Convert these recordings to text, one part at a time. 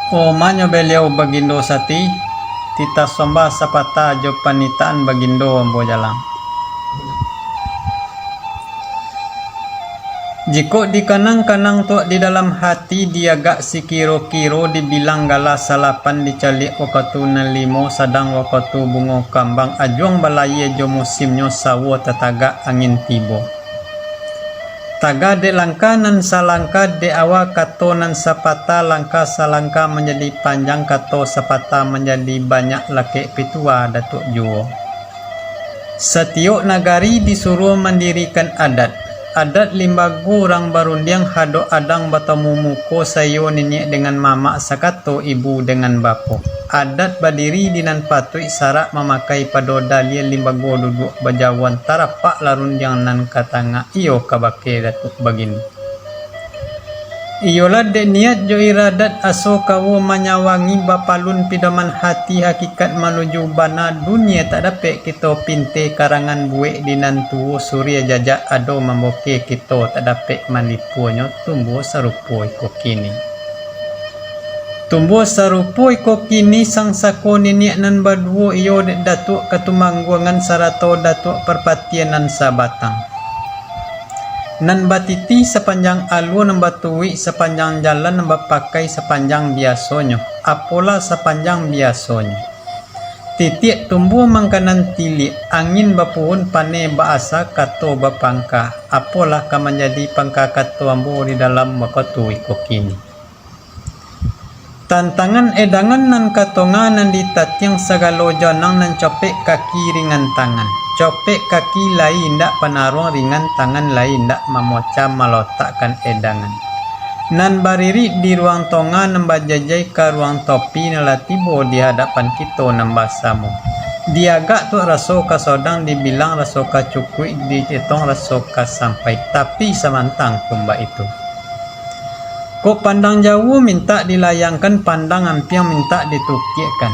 O manyo beliau bagindo sati, tita somba sapata jo panitaan bagindo ambo jalang. Jiko dikanang-kanang tu di dalam hati dia gak si kiro-kiro dibilang gala salapan dicalik wakatu na limo sadang wakatu bungo kambang ajuang balaya jo musimnyo sawo tataga angin tibo. Taga de langka nan salangka de awa kato nan sapata langka salangka menjadi panjang kato sapata menjadi banyak laki pitua datuk juo. Setiok nagari disuruh mendirikan adat limbagu orang barundiang hado adang batamu muko sayo nenek dengan mama sakato ibu dengan bapo. Adat badiri dinan patui sarak memakai padoda lia limbagu duduk bajawan tarapak larundiang nan katanga iyo kabake datuk bagini. Iyolah de niat jo iradat aso kawo manyawangi bapalun pidaman hati hakikat menuju bana dunia tak dapat kita pinte karangan buik dinan tuwo surya jajak ado memboke kita tak dapat manipuanyo tumbuh sarupoi ko kini. Tumbuh sarupoi ko kini sang sako niniak nan baduo iyo de datuk katumangguangan sarato datuk perpatianan sabatang. Nan batiti sepanjang alu nan batui sepanjang jalan nan pakai sepanjang biasonyo apola sepanjang biasonyo titik tumbuh mangkanan tili angin bapuun pane baasa kato bapangka apola ka menjadi pangka kato ambo di dalam makotui kokini. Tantangan edangan nan katonga nan ditatiang sagalo janang nan copek kaki ringan tangan. Copek kaki lain ndak panarung ringan tangan lain ndak memoca malotakkan edangan. Nan bariri di ruang tonga nembak jajai ke ruang topi nalatibo di hadapan kita nembasamu. Diagak tu rasoka sodang dibilang rasoka cukui dititong rasoka sampai tapi samantang kumba itu. Kok pandang jauh minta dilayangkan pandang ampiang minta ditukikkan.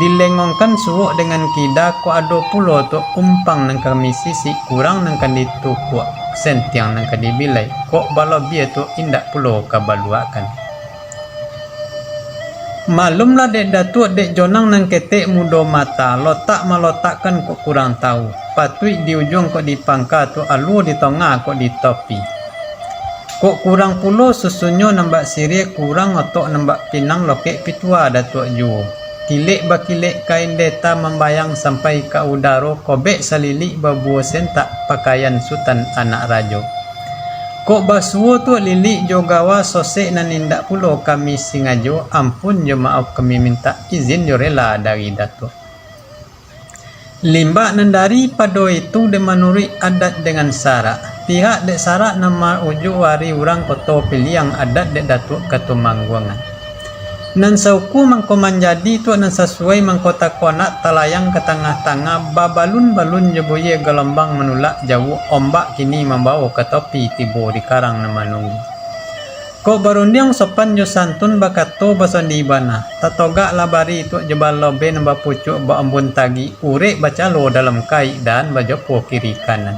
Dilengongkan suwuk dengan kida ko ado pulo tu umpang nang kami sisi kurang nang kan ditukuk sentiang nang kan dibilai kok balo bia tu indak pulo kabaluakan. Malumlah dek datuk dek jonang nang ketek mudo mata lotak malotakkan kok kurang tahu patui di ujung kok dipangka tu alu di tengah kok di topi. Kok kurang pulo susunyo nambak sirie kurang otok nambak pinang lokek pitua datuk juo. Tilik bakilek kain deta membayang sampai ke udaro kobek salilik babuo sentak pakaian sultan anak rajo. Kok basuo tu lilik jogawa sosek nan indak pulo kami singajo ampun jo maaf kami minta izin jo rela dari datuk. Limbak nan dari pado itu de menurut adat dengan sarak. Pihak dek sarak nama ujuk wari urang koto piliang adat dek datuk katumangguangan. Nan sauku mangko manjadi tu nan sesuai mangko takonak talayang ke tengah-tengah babalun-balun jeboye gelombang menulak jauh ombak kini membawa ke topi tibo di karang na manunggu. Ko barundiang sopan jo santun bakato basondi bana tatoga labari tu jebal lobe namba pucuk ba ambun tagi urek bacalo dalam kai dan bajopo kiri kanan.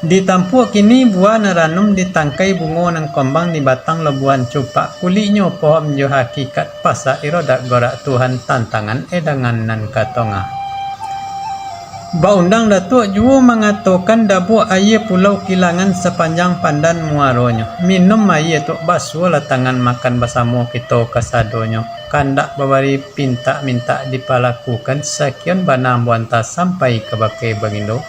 Ditampuk kini buah naranum ditangkai bungo nan kombang di batang lebuhan cupak kulinya pohon jo hakikat pasa irodak gorak Tuhan tantangan edangan nan katonga. Baundang datuk juo mengatakan dabu aye pulau kilangan sepanjang pandan muaronyo. Minum aye tuk basuh latangan makan bersama kita kasadonyo. Kandak babari pinta minta dipalakukan sekian bana buanta sampai ke bakai bagindo.